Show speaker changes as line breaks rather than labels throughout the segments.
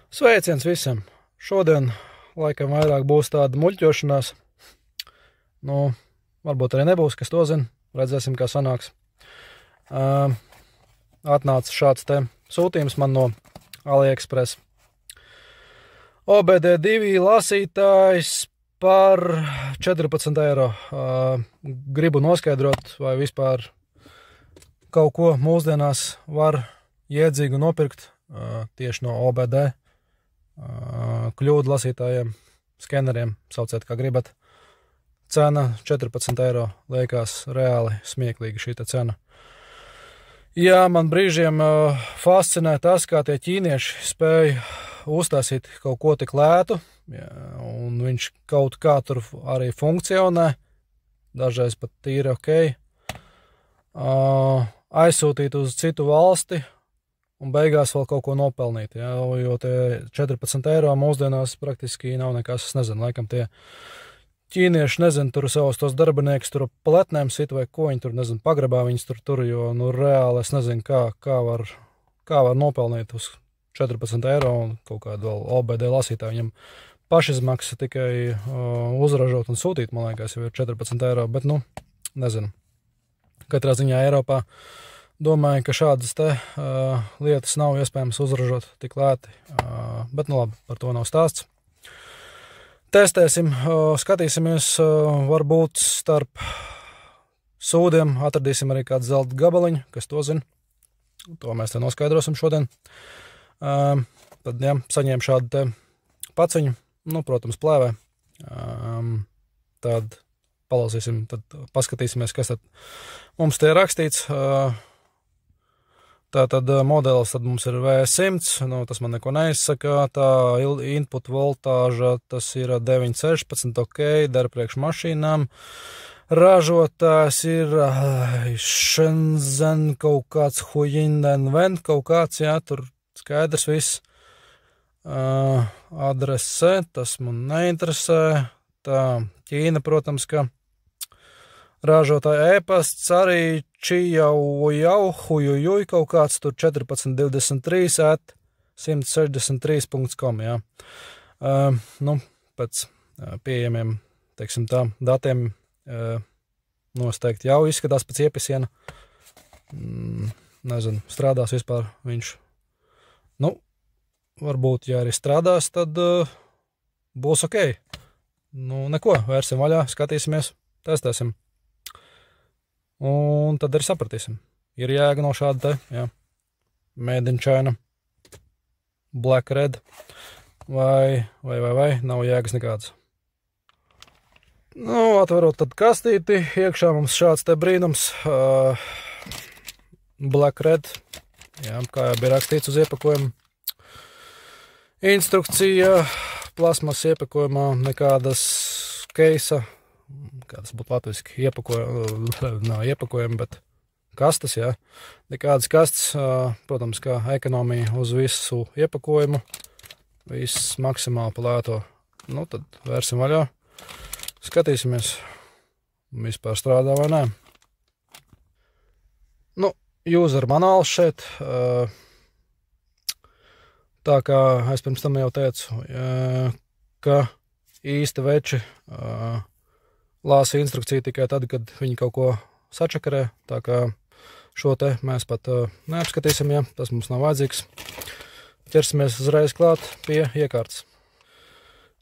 Sveiciens visiem! Šodien laikam vairāk būs tāda muļķošanās. Nu, varbūt arī nebūs, kas to zina. Redzēsim, kā sanāks. Atnāca šāds te sūtījums man no AliExpress. OBD2 lasītājs par 14 eiro. Gribu noskaidrot, vai vispār kaut ko mūsdienās var jēdzīgi nopirkt tieši no OBD. Kļūdu lasītājiem, skeneriem, sauciet kā gribat. Cena 14 eiro liekas reāli smieklīgi šī cena. Jā, man brīžiem fascinē tas, kā tie ķīnieši spēja uztaisīt kaut ko tik lētu, jā, un viņš kaut kā tur arī funkcionē, dažreiz pat tīri ok. Aizsūtīt uz citu valsti, un beigās vēl kaut ko nopelnīt, jā, jo tie 14 eiro mūsdienās praktiski nav nekas, es nezinu, laikam tie ķīnieši, nezinu, tur savus tos darbinieks tur pletnēm sit vai ko viņi tur, nezinu, pagrabā viņus tur, jo, nu, reāli es nezinu, kā var nopelnīt uz 14 eiro un kaut kādu vēl OBD lasītāju, viņam pašizmaksa tikai uzražot un sūtīt, man liekas, jau ir 14 eiro, bet, nu, nezinu, katrā ziņā Eiropā domāju, ka šādas te lietas nav iespējams uzražot tik lēti, bet, nu labi, par to nav stāsts. Testēsim, skatīsimies, varbūt starp sūdiem atradīsim arī kādu zelta gabaliņu, kas to zina. To mēs te noskaidrosim šodien. Tad, jā, saņēmu šādu te paciņu, nu, protams, plēvē. Tad palasīsim, tad paskatīsimies, kas tad mums te ir rakstīts. Tātad modelis tad mums ir V100, nu, tas man neko neizsaka, tā input voltāža, tas ir 916, ok, der priekš mašīnām. Ražotājs ir Shenzhen kaut kāds Huinden Wen, kaut kāds, jā, tur skaidrs viss. Adrese, tas man neinteresē. Tā, Ķīna, protams, ka ražotāja e-pasts arī Čijau, kaut kāds tur 1423 @163.com, jā. Nu, pēc pieejamiem, teiksim tā, datiem noteikti jau izskatās pēc iepisiena. Nezinu, strādās vispār viņš. Nu, varbūt, ja arī strādās, tad būs ok. Nu, neko, vērsim vaļā, skatīsimies, testēsim. Un tad arī sapratīsim. Ir jēga no šāda te, jā, Made in China, Black Red, vai, nav jēgas nekādas. Nu, atverot tad kastīti, iekšā mums šāds te brīnums, Black Red, jā, kā jau bija rakstīts uz iepakojumu. Instrukcija, plasmas iepakojumā, nekādas keisa, kā tas būtu latviski, nav iepakojumi, bet kastes, jā. Nekādas kastes, protams, kā ekonomija uz visu iepakojumu, viss maksimāli palēto. Nu, tad vērsim vaļā, skatīsimies, vispār strādā vai nē. Nu, user manuāls šeit, tā kā es pirms tam jau teicu, ka īsti veči lāsa instrukciju tikai tad, kad viņi kaut ko sačakarē, tā kā šo te mēs pat neapskatīsim, ja tas mums nav vajadzīgs. Ķersimies uzreiz klāt pie iekārtas.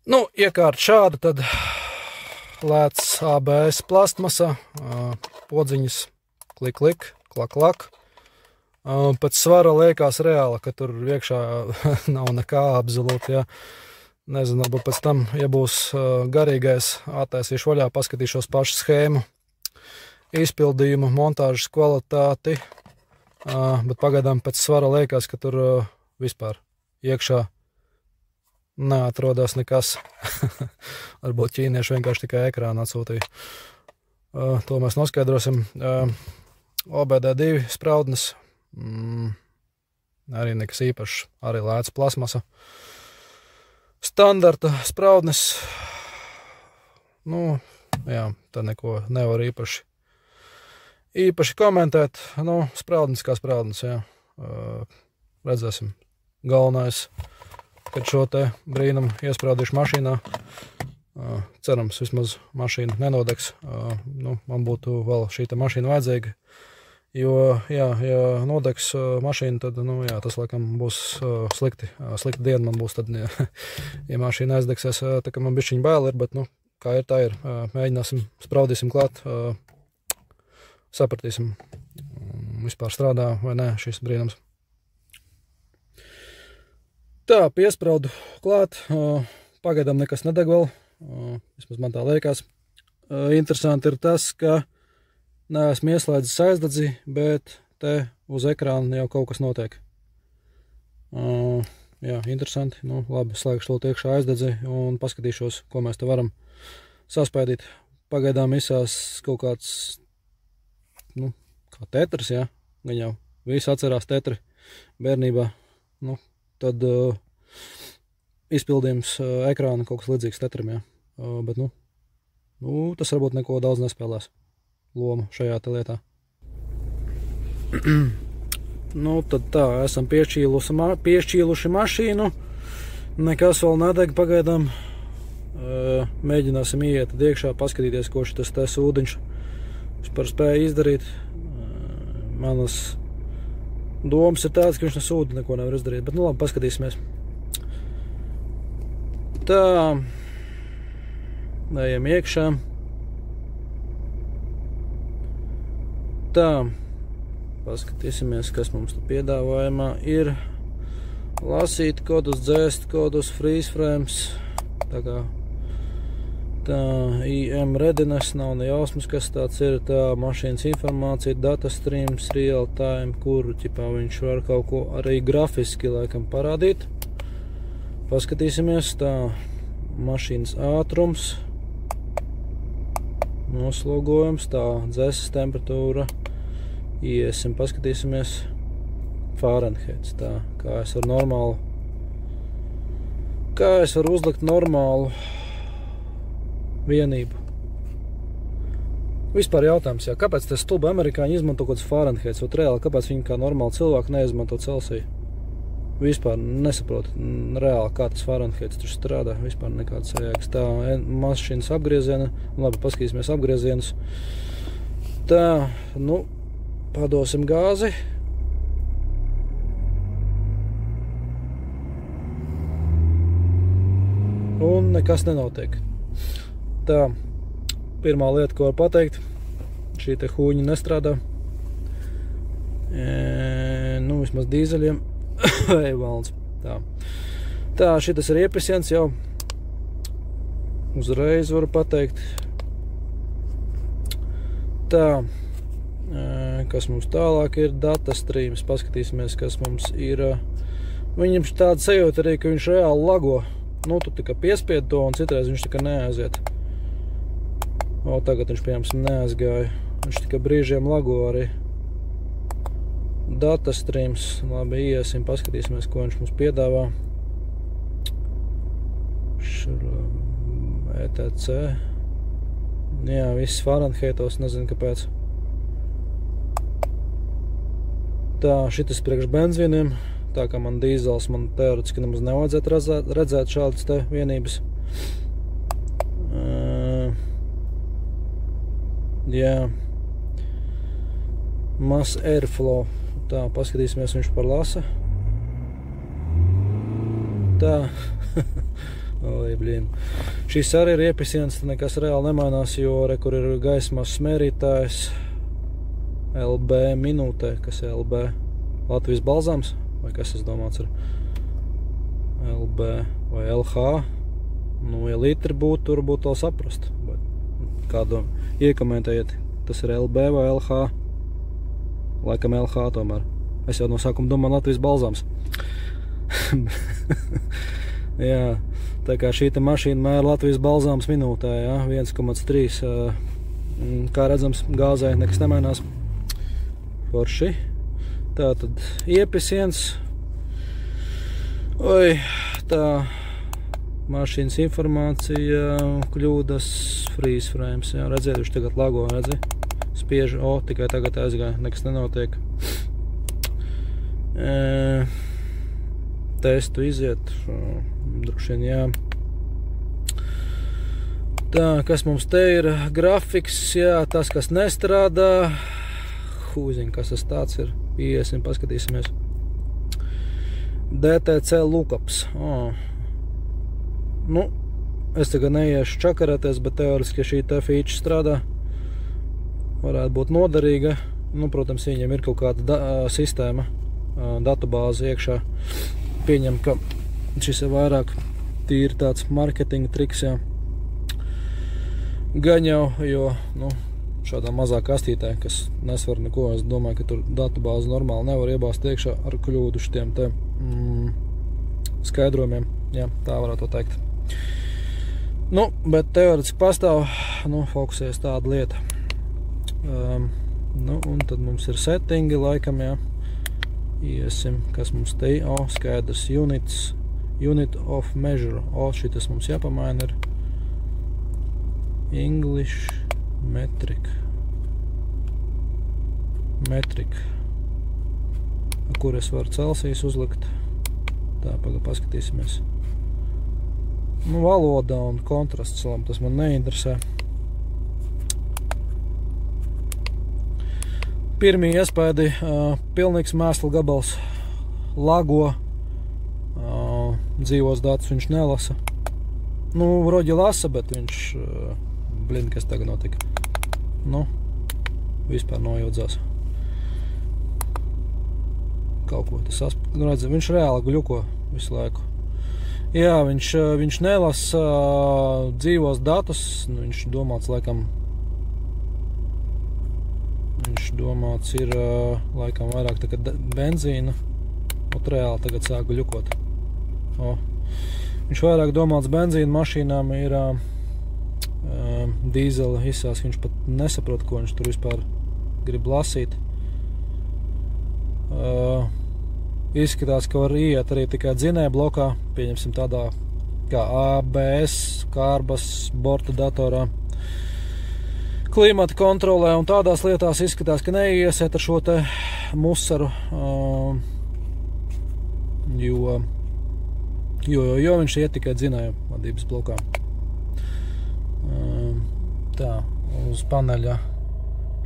Nu, iekārta šāda, tad lēts ABS plastmasa, podziņas, klik, klak. Pēc svara liekas reāli, ka tur iekšā nav nekā absolūti, ja. Nezinu, varbūt pēc tam, ja būs garīgais, attaisīšu vaļā, paskatīšos pašu schēmu, izpildījumu, montāžas kvalitāti, bet pagaidām pēc svara liekas, ka tur vispār iekšā neatrodās nekas. Varbūt ķīnieši vienkārši tikai ekrānu atsūtīja. To mēs noskaidrosim. OBD2 spraudnes, arī nekas īpašs, arī lēts plasmasa. Standarta spraudnes, nu, jā, tā neko nevar īpaši komentēt, nu, spraudnes kā spraudnes, jā, redzēsim. Galvenais kad šo te brīnumu iesprādīšu mašīnā. Cerams, vismaz mašīna nenodegs. Nu, man būtu vēl šī te mašīna vajadzīga. Jo, jā, ja nodegs mašīna, tad, nu, jā, tas, laikam, būs slikta diena man būs tad, ja mašīna aizdegsies. Tā kā man bišķiņ bail ir, bet, nu, kā ir, tā ir. Mēģināsim, spraudīsim klāt, sapratīsim, vispār strādā vai nē šis brīnums. Tā, piespraudu klāt, pagaidām nekas nedeg vēl, vismaz man tā liekas. Interesanti ir tas, ka neesmu ieslēdzis aizdedzi, bet te uz ekrāna jau kaut kas notiek. Jā, interesanti. Nu, labi, slēgšu to iekšā aizdedzi un paskatīšos, ko mēs te varam saspēdīt. Pagaidām izsās kaut kāds, nu, kā tetris, jā. Gan jau visi atcerās tetri bērnībā. Nu, tad izpildījums ekrāna kaut kas līdzīgs tetrim, jā. Bet, nu, tas varbūt neko daudz nespēlēs lomu šajā te lietā. Nu, tad tā, esam piešķīluši mašīnu. Nekas vēl nedeg pagaidām. Mēģināsim ieiet iekšā, paskatīties, ko šitas te ūdeņš vispār spēja izdarīt. Manas domas ir tāds, ka viņš no sūda neko nevar izdarīt, bet nu labi, paskatīsimies. Tā, ejam iekšā. Tā, paskatīsimies, kas mums tu piedāvājumā ir. Lasīt kodus, dzēst kodus, freeze frames. Tā kā tā IM readiness, nav ne jausmas, kas tāds ir. Tā mašīnas informācija, data streams, real time, kuru ķipā viņš var kaut ko arī grafiski laikam parādīt. Paskatīsimies, tā mašīnas ātrums, noslogojums, tā dzēses temperatūra. Iesim, paskatīsimies Fahrenheits, tā, kā es varu uzlikt normālu vienību. Vispār jautājums, jā, kāpēc tas stulbi amerikāņi izmanto kaut kāds Fahrenheits, vai reāli, kāpēc viņi kā normāli cilvēki neizmanto Celsiju? Vispār nesaprotu reāli, kā tas Fahrenheits tur strādā, vispār nekāds sajēgas. Tā, mašīnas apgrieziena, labi, paskatīsimies apgriezienus. Tā, nu, padosim gāzi. Un nekas nenotiek. Tā, pirmā lieta, ko var pateikt, šī te hūņa nestrādā. Nu, vismaz dīzeļiem. Ej, valns. Tā, šitas ir iepisiens jau. Uzreiz varu pateikt. Tā. Kas mums tālāk ir, data streams, paskatīsimies, kas mums ir. Viņam tāda sajūta arī, ka viņš reāli lago. Nu, tu tikai piespied to un citreiz viņš tikai neaiziet. O, tagad viņš, piemēram, neaizgāja. Viņš tikai brīžiem lago arī. Data streams, labi, iesim, paskatīsimies, ko viņš mums piedāvā. Šur ETC. Jā, viss Fahrenheitos, nezinu, kāpēc. Tā, šitas priekš benzīniem, tā kā man dīzels, man teoretiski nemaz nevajadzētu redzēt šādas te vienības. Jā. Mass airflow. Tā, paskatīsimies, viņš par lasa. Tā. Oi, blīn. Šis arī ir iepisiens, nekas reāli nemainās, jo kur ir gaismas smērītājs. LB minūtē, kas ir LB? Latvijas balzāms? Vai kas es domāts ir? LB vai LH? Nu, ja litri būtu, tur būtu vēl saprast. Kādu iekomentējiet, tas ir LB vai LH? Laikam LH tomēr. Es jau no sākuma domāju Latvijas balzāms. Jā, tā kā šī te mašīna mēra Latvijas balzāms minūtē, jā, 1,3. Kā redzams, gāzē nekas nemainās. Forši. Tā tad iepisiens. Oi, tā mašīnas informācija, kļūdas, freeze frames. Jā, redziet, viņš tagad lago, redzi? Spiež, tikai tagad aizgāja, nekas nenotiek. testu iziet. Droši vien, jā. Tā, kas mums te ir? Grafiks, jā, tas, kas nestrādā. Hūziņ, kas tas tāds ir? Iesim, paskatīsimies. DTC lookups. Nu, es tagad neiešu čakarēties, bet teoriski šī te feature strādā. Varētu būt noderīga. Nu, protams, viņam ir kaut kāda sistēma, datubāze iekšā. Pieņem, ka šis ir vairāk tīri tāds marketinga triks, jā. Gan jau, jo, nu, šādā mazā kastītē, kas nesvar neko, es domāju, ka tur datubāzi normāli nevar iebāzt iekšā ar kļūdu šitiem te skaidrojumiem, jā, tā varētu teikt. Nu, bet teoretiski pastāv, nu, fokusēs tāda lieta. Nu, un tad mums ir settingi laikam, jā. Iesim, kas mums te, skaidrs, unit of measure, šitas mums jāpamaina ir. English metric. Kur es varu Celsijas uzlikt? Tā, paskatīsimies. Nu, valoda un kontrasts, tas man neinteresē. Pirmie iespēdi, pilnīgs mēslu gabals, lago, dzīvos datus viņš nelasa. Nu, Roģi lasa, bet viņš... kas tagad notika. Nu, vispār nojaudzās. Kaut ko tas redz, viņš reāli gļuko visu laiku. Jā, viņš nelasa dzīvos datus, viņš domāts laikam, ir laikam vairāk tā kā benzīna, un reāli tagad sāk gļukot. Viņš vairāk domāts benzīna mašīnām ir dīzela izsās, viņš pat nesaprot, ko viņš tur vispār grib lasīt. Izskatās, ka var iet arī tikai dzinēja blokā, pieņemsim tādā kā ABS, kārbas, borta datorā, klimata kontrolē un tādās lietās izskatās, ka neiesiet ar šo te musaru, jo viņš iet tikai dzinēja vadības blokā. Tā, uz paneļa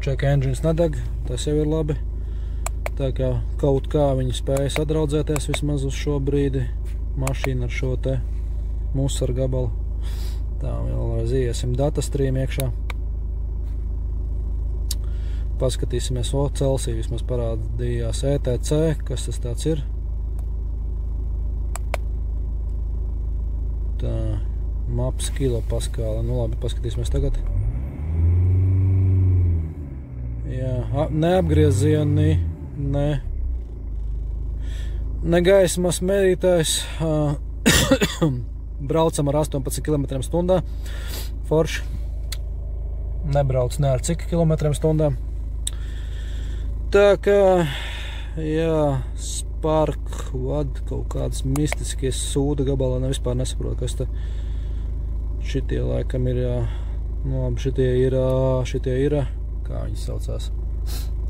check engines nedeg, tas jau ir labi. Tā kā kaut kā viņi spēja sadraudzēties vismaz uz šo brīdi mašīna ar šo te musaru gabalu. Tā, vēlreiz iesim datastream iekšā. Paskatīsimies, Celsija vismaz parādījās ETC, kas tas tāds ir. Tā, maps kilopaskāla, nu labi, paskatīsimies tagad. Jā, neapgriezieni, ne gaismas mērītājs, braucam ar 18 km/h, forši, nebrauc ne ar cik km/h. Tā kā, jā, Spark, kaut kādas mistiskie sūda gabalā, vispār nesaprotu, kas te šitie laikam ir, jā, nu labi, šitie ir, kā viņi saucās,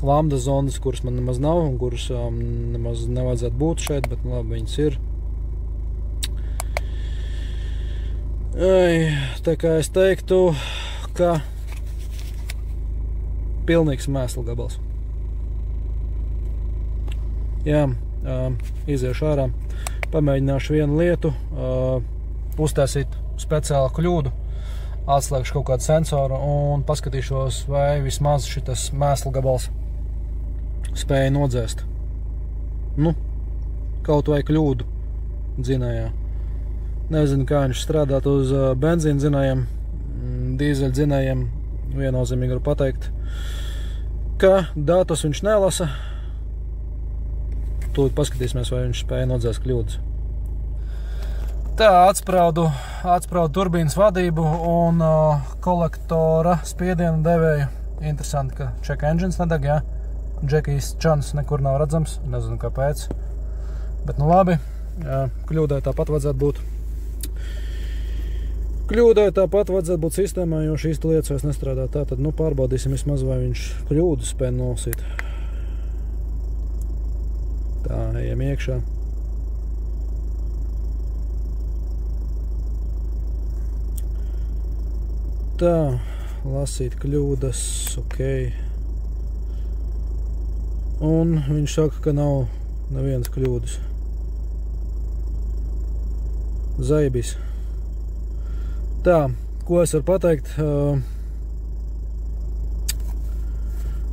lambda zondas, kuras man nemaz nav un kuras nemaz nevajadzētu būt šeit, bet nu labi, viņas ir. Tā kā es teiktu, ka pilnīgs mēslu gabals. Jā, iziešu ārā, pamēģināšu vienu lietu, uztaisīt speciālu kļūdu, atslēgšu kaut kādu sensoru un paskatīšos, vai vismaz šitas mēslu gabals spēja nodzēst. Nu, kaut vai kļūdu dzinējā. Nezinu, kā viņš strādāt uz benzīna dzinējiem, dīzeļa dzinējiem, viennozīmīgi var pateikt, ka datus viņš nelasa. Tūlīt paskatīsimies, vai viņš spēja nodzēst kļūdas. Tā, atspraudu turbīnas vadību un kolektora spiedienu devēju. Interesanti, ka check engines nedeg, jā. Džekijs čans nekur nav redzams, nezinu kāpēc. Bet nu labi, jā, kļūdai tāpat vajadzētu būt. Kļūdai tāpat vajadzētu būt sistēmā, jo šīs lietas vairs nestrādā. Tātad, nu, pārbaudīsim vismaz, vai viņš kļūdu spēja nolasīt. Tā, ejam iekšā. Tā, lasīt kļūdas, ok. Un viņš saka, ka nav nevienas kļūdas. Zaibis. Tā, ko es varu pateikt?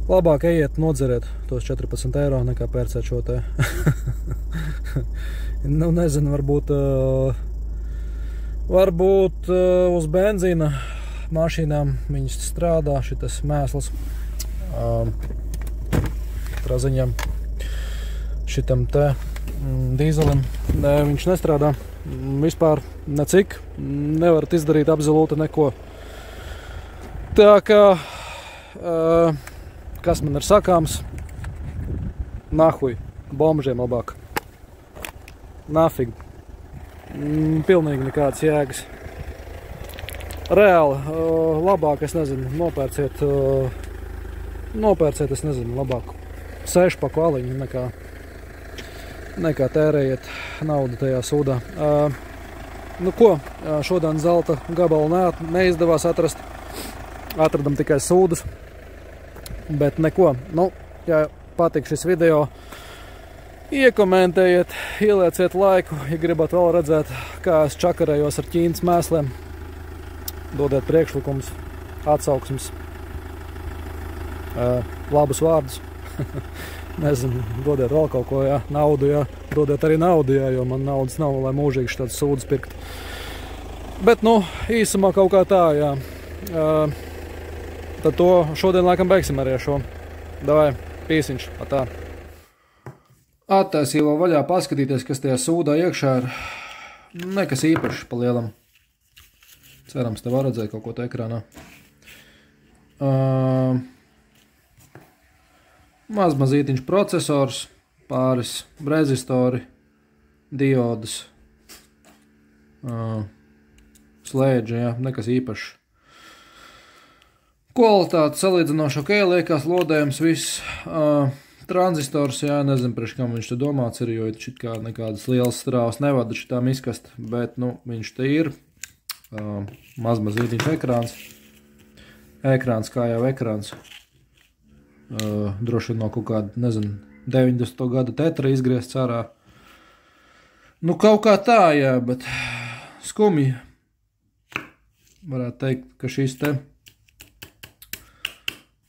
Labāk ejiet nodzerēt tos 14 eiro nekā pērcēt šo te. Nu, nezinu, varbūt uz benzīna mašīnām viņas strādā šitas mēsls. Traziņam šitam te dīzelim. Viņš nestrādā vispār necik. Nevarat izdarīt absolūti neko. Tā kā kas man ir sakāms? Nahuj, bombžiem labāk. Nafig. Pilnīgi nekādas jēgas. Reāli, labāk, es nezinu, nopērciet, es nezinu, labāk 6 paku aliņu nekā tērējiet naudu tajā sūdā. Nu ko, šodien zelta gabalu neizdevās atrast. Atradam tikai sūdas. Bet neko, nu, ja patīk šis video, iekomentējiet, ielieciet laiku, ja gribat vēl redzēt, kā es čakarējos ar Ķīnas mēsliem. Dodiet priekšlikumus, atsauksmes, labus vārdus. Nezinu, dodiet vēl kaut ko, jā, naudu, jā. Dodiet arī naudu, jā, jo man naudas nav, lai mūžīgi šādas sūdas pirkt. Bet, nu, īsumā kaut kā tā, jā. Tad to šodien laikam beigsim arī šo. Davai, pīsiņš, tā. Attaisīju vaļā paskatīties, kas tajā sūdā iekšā ir. Nekas īpašs pa lielam. Cerams, te var redzēt kaut ko te ekrānā. Mazītiņš procesors, pāris rezistori, diodas, slēdži, jā, nekas īpašs. Kvalitāte salīdzinoši ok, liekas lodējums viss. Tranzistors, jā, nezinu, priekš kam viņš te domāts ir, jo šit kā nekādas lielas strāvas nevada šitām izkast, bet, nu, viņš te ir. Mazītiņš ekrāns. Ekrāns kā jau ekrāns. Droši no kaut kāda, nezinu, 90. gada tetra izgriezts ārā. Nu, kaut kā tā, jā, bet skumji. Varētu teikt, ka šīs te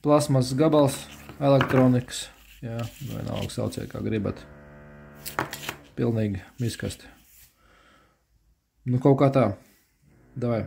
plasmas gabals, elektronikas, jā, vienalga sauciet, kā gribat. Pilnīgi miskasti. Nu, kaut kā tā. Davai.